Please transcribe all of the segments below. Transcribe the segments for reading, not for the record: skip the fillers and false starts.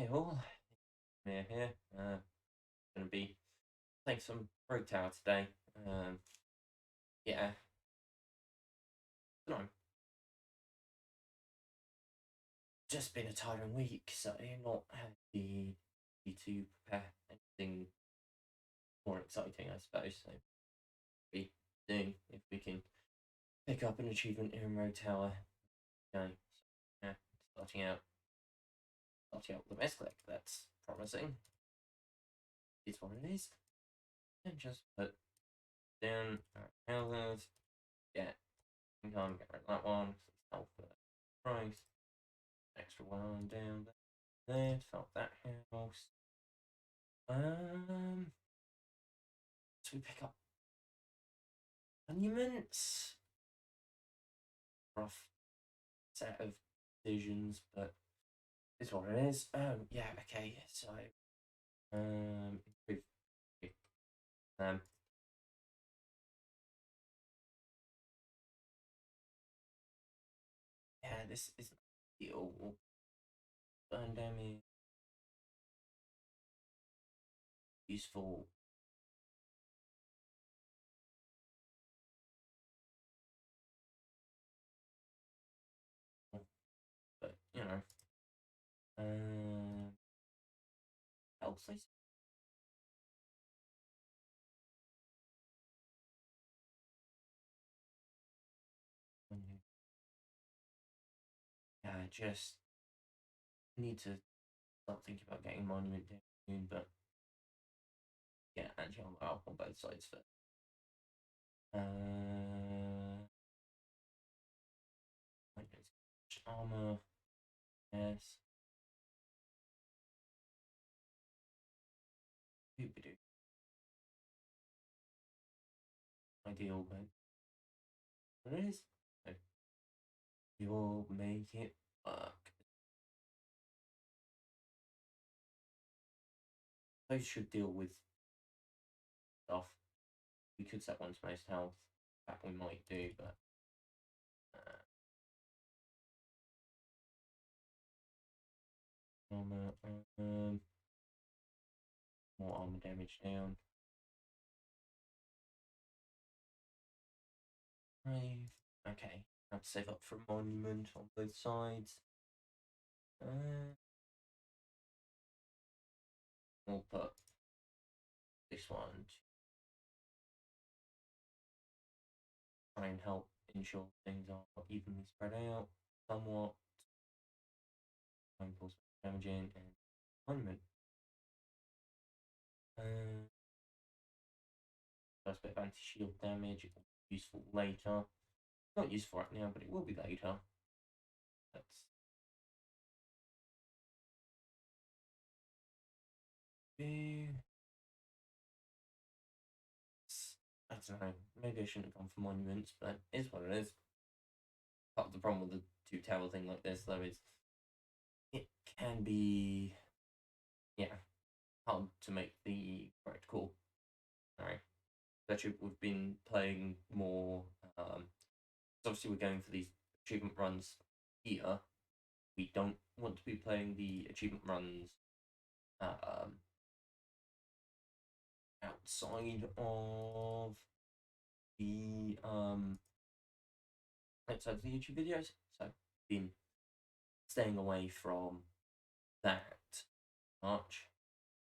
Hey all, Jamia here. Gonna be playing some Rouge Tower today. Yeah, no, just been a tiring week, so I've not had the to prepare anything more exciting, I suppose. So be doing if we can pick up an achievement in Rouge Tower. Okay, so, yeah, starting out, starting out with the best click. That's promising. It's what it is, and just put down our houses. Yeah, income, get rid of that one. Self price. Extra one down there. Felt that house. So we pick up monuments. Rough set of decisions, but it's what it is. Yeah, okay. So, improve. Um, yeah, this isn't ideal. Burn damage, useful. But health. Yeah, I just need to start thinking about getting monument down, but yeah, actually, I'm up on both sides first. Armor, yes. Doobie-doo. Ideal, but it is. So we will make it work. Those should deal with stuff. We could set one to most health. That we might do, but armor, more armor damage down. 5. Okay, have to save up for a monument on both sides. We'll put this one to try and help ensure things are evenly spread out somewhat. Pulse damaging and monument. First bit of anti-shield damage, it will be useful later. Not useful right now, but it will be later. That's I don't know. Maybe I shouldn't have gone for monuments, but it is what it is. Part of the problem with the two tower thing like this, though, is it can be, yeah, hard to make the correct call. Alright. Especially we've been playing more. Obviously, we're going for these achievement runs here. We don't want to be playing the achievement runs um, outside of the YouTube videos. So been staying away from that much.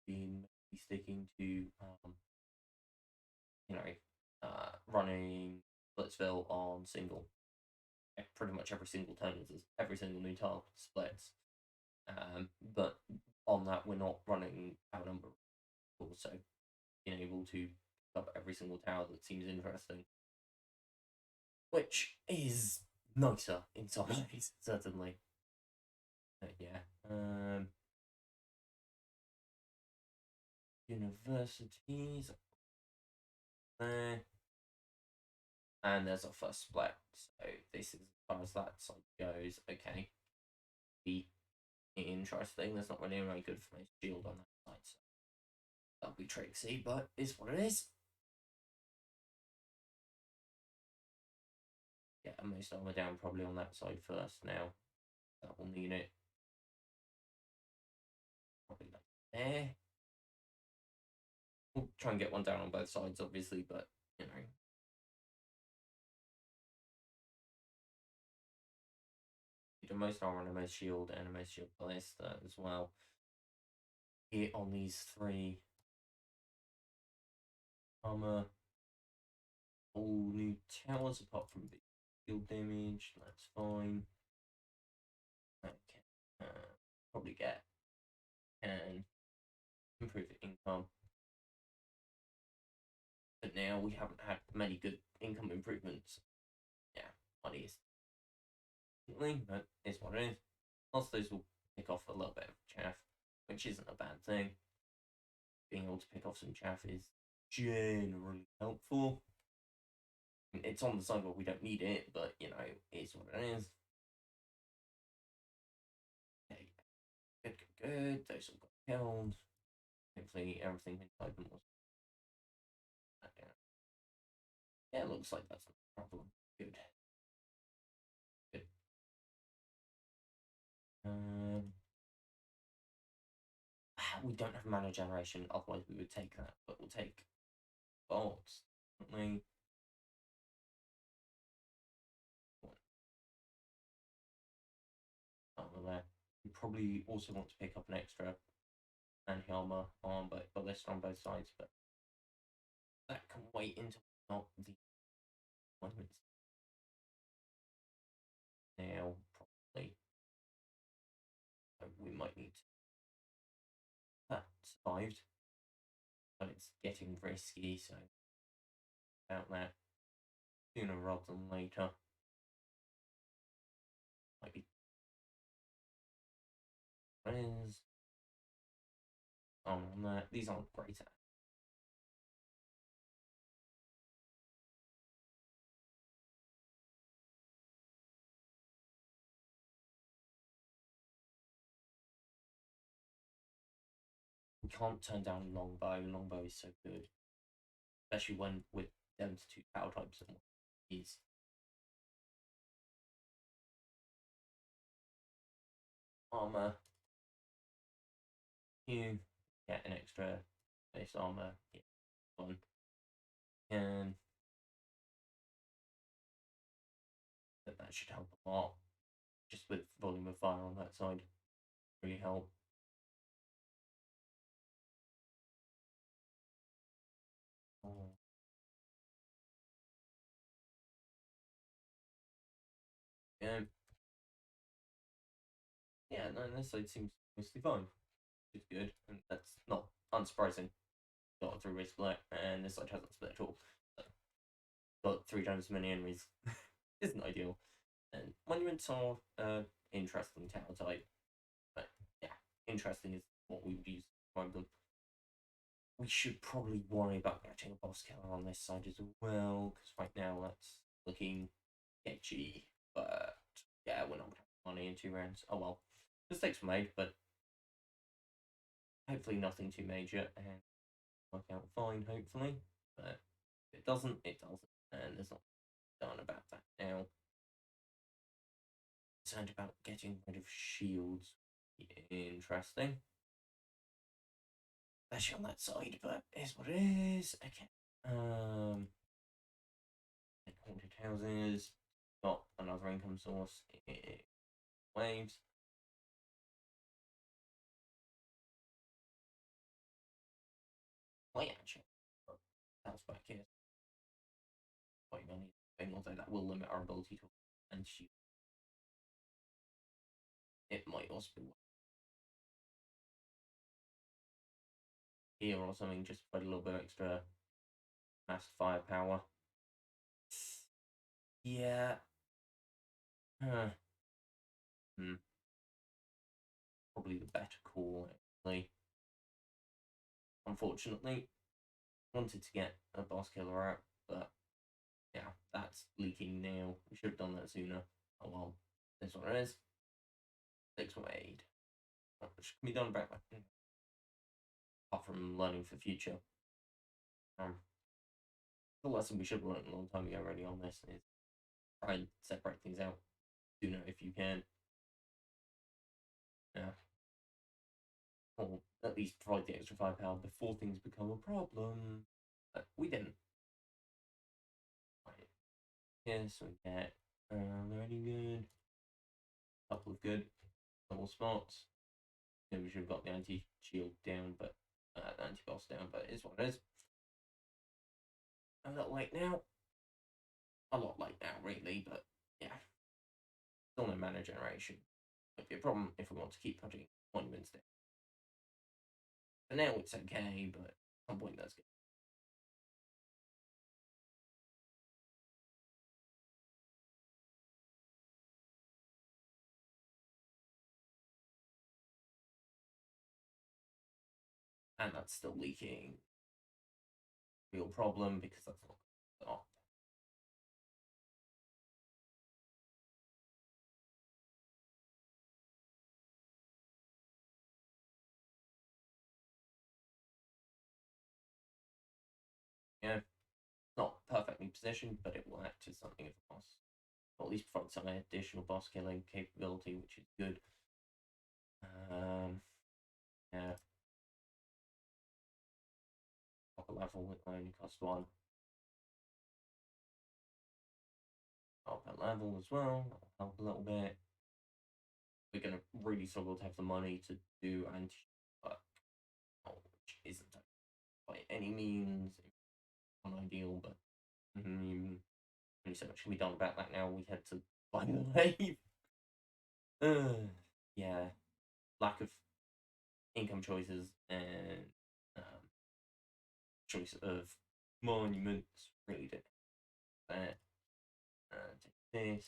Been sticking to running Splitsville on single. Pretty much every single turn is every single new tile splits. But on that we're not running our number. Also being able to pick up every single tower that seems interesting, which is nicer in some ways, certainly. Yeah. Universities there, and there's our first split. So this is as far as that side goes. Okay, be interesting. There's not really very good for my shield on that side, so that'll be tricksy, but it's what it is. Get most armor down probably on that side first now. That will mean it. there. We'll try and get one down on both sides, obviously, but you know, the most armor and the most shield and the most shield ballista as well. Here on these three armor, all new towers apart from big shield damage. That's fine. Okay, probably get and improve income. But now we haven't had many good income improvements. Yeah, money is but it's what it is. Lots of those will pick off a little bit of chaff, which isn't a bad thing. Being able to pick off some chaff is generally helpful. It's on the side where we don't need it, but you know, it's what it is. Okay. Good. Those all got killed. Hopefully everything inside them was. Yeah, it looks like that's not a problem. Good. Good. We don't have mana generation, otherwise we would take that, but we'll take bolts, don't we? Armor there. We probably also want to pick up an extra anti-armor on but ballista on both sides, but that can wait until not the appointments. Now, probably we might need to. That survived, but it's getting risky, so about that sooner rather than later. Might be friends. On that. These aren't great at. We can't turn down longbow. Longbow is so good, especially when with them to 2 power types and these. Armor. You get an extra base armor. Yeah, fun. And that should help a lot. Just with volume of fire on that side, really help. Oh. Yeah. Yeah, no, this side seems mostly fine. It's good, and that's not unsurprising. Got 3 way split, and this side hasn't split at all. So, got 3 times as many enemies. Isn't ideal. And monuments are interesting tower type, but yeah, interesting is what we would use to describe them. We should probably worry about getting a boss killer on this side as well, because right now that's looking sketchy. But yeah, we're not going to have money in 2 rounds. Oh well, mistakes were made, but hopefully nothing too major and work out fine. Hopefully, but if it doesn't, it doesn't, and there's not done about that now. Concerned about getting rid of shields. Interesting. Especially on that side, but is what it is. Okay. Haunted houses. Got another income source. Waves. Wait, actually. That's back here. Quite many. Although that will limit our ability to and shoot. It might also be here or something, just put a little bit extra mass firepower. Yeah. Hmm. Probably the better call, actually. Unfortunately, wanted to get a boss killer out, but yeah, that's leaking now. We should have done that sooner. Oh well, this one is. 6 made. Which can be done better. Apart from learning for future. The lesson we should have learned a long time ago already on this is try and separate things out sooner if you can. Yeah. Or at least provide the extra firepower before things become a problem. But we didn't. Right. Yeah, so we get they're any good. A couple of good double spots. Maybe we should have got the anti-shield down, but the anti-boss down, but it is what it is. A little late now. A lot late now, really, but yeah. Still no mana generation. Might be a problem if we want to keep putting monuments down. For now, it's okay, but at some point that's good. And that's still leaking. Real problem because that's not stop. Yeah, not perfectly positioned, but it will act as something of a boss. Or at least provide some additional boss killing capability, which is good. Yeah. Upper level it only costs one. Upper level as well, that'll help a little bit. We're gonna really struggle to have the money to do anti, but which isn't by any means unideal, but only so much can be done about that now. We had to buy the wave. Yeah, lack of income choices and choice of monuments really did that. Take this,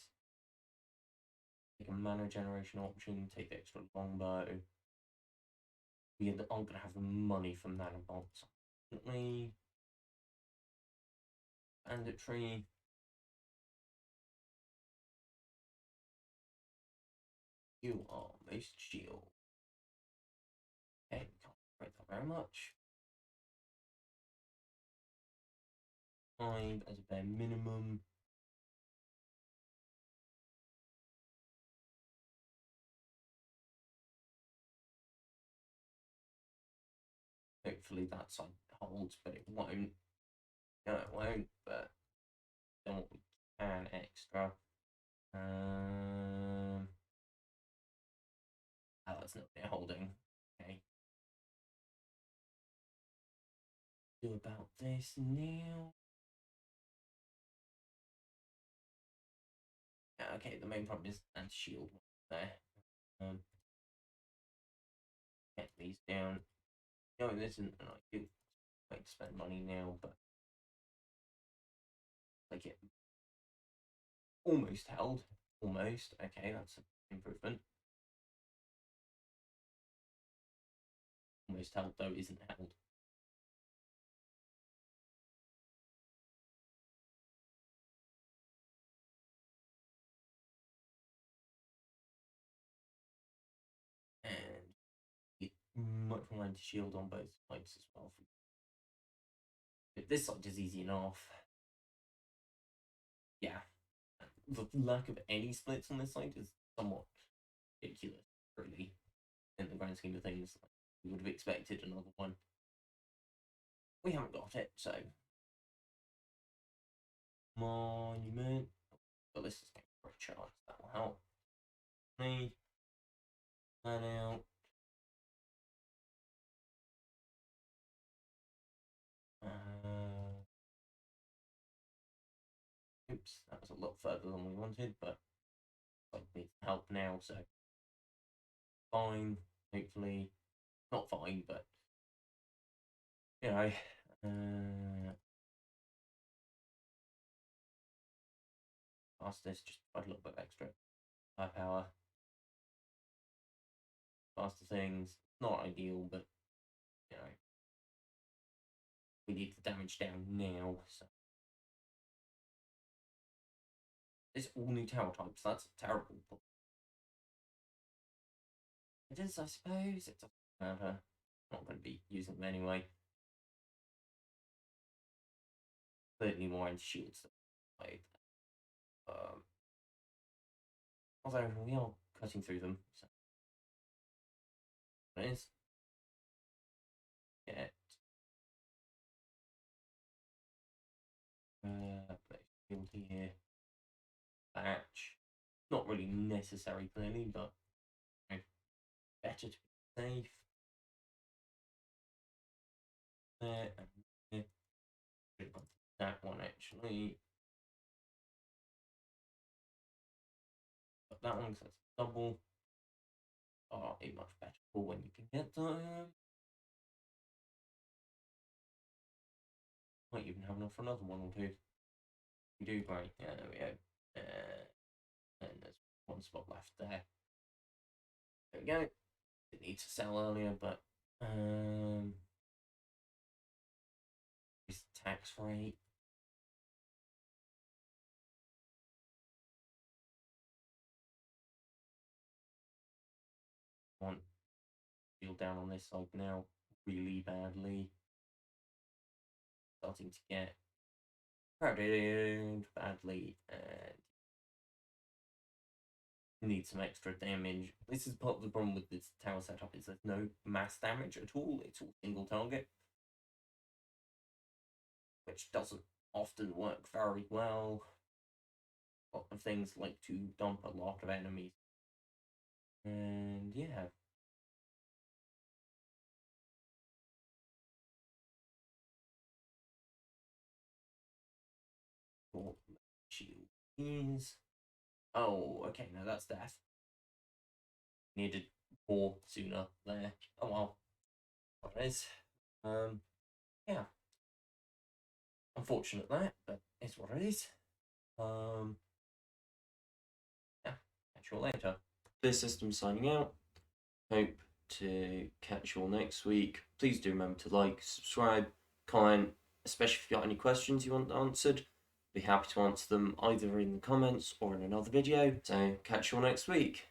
take a mana generation option, take the extra longbow. We aren't going to have the money from nanobots, unfortunately. Banditry. You are most shield. Okay, we can't break that very much. 5 as a bare minimum. Hopefully that side holds, but it won't. No, it won't, but then what we can extra. Oh, that's not near holding. Okay. Do about this now. Yeah, okay, the main problem is anti-shield there. Get these down. No, this isn't an ideal way to spend money now, but like it almost held. Almost. Okay, that's an improvement. Almost held, though, isn't held. And it much more anti-shield on both sides as well. But this side is easy enough. Yeah. The lack of any splits on this side is somewhat ridiculous, really, in the grand scheme of things. We would have expected another one. We haven't got it, so monument. But this is going for a chance. That will help. Me. That out. Oops, that was a lot further than we wanted, but I need help now, so fine. Hopefully, not fine, but you know, past this, just provide a little bit of extra firepower. Faster things, not ideal, but you know, we need the damage down now. So it's all new tower types. That's terrible. It is, I suppose. It doesn't matter. Not going to be using them anyway. Certainly more anti shields. Um, Although we are cutting through them, so it is. field here. Batch. Not really necessary, clearly, but you know, better to be safe. There and there. That one actually. But that one, because that's double. Are a much better for when you can get them. Might even have enough for another one or two. We do great. Yeah, there we go. And there's one spot left there. There we go. Didn't need to sell earlier, but this tax rate. Want feel down on this side now really badly. Starting to get crowded badly and need some extra damage. This is part of the problem with this tower setup, is there's no mass damage at all. It's all single target, which doesn't often work very well. A lot of things like to dump a lot of enemies. And yeah. What shield is. Oh, okay, no, that's death. Needed more sooner there. Oh well. What it is. Yeah. Unfortunate that, but it's what it is. Yeah, catch you all later. This system signing out. Hope to catch you all next week. Please do remember to like, subscribe, comment, especially if you've got any questions you want answered. Be happy to answer them either in the comments or in another video. So catch you all next week.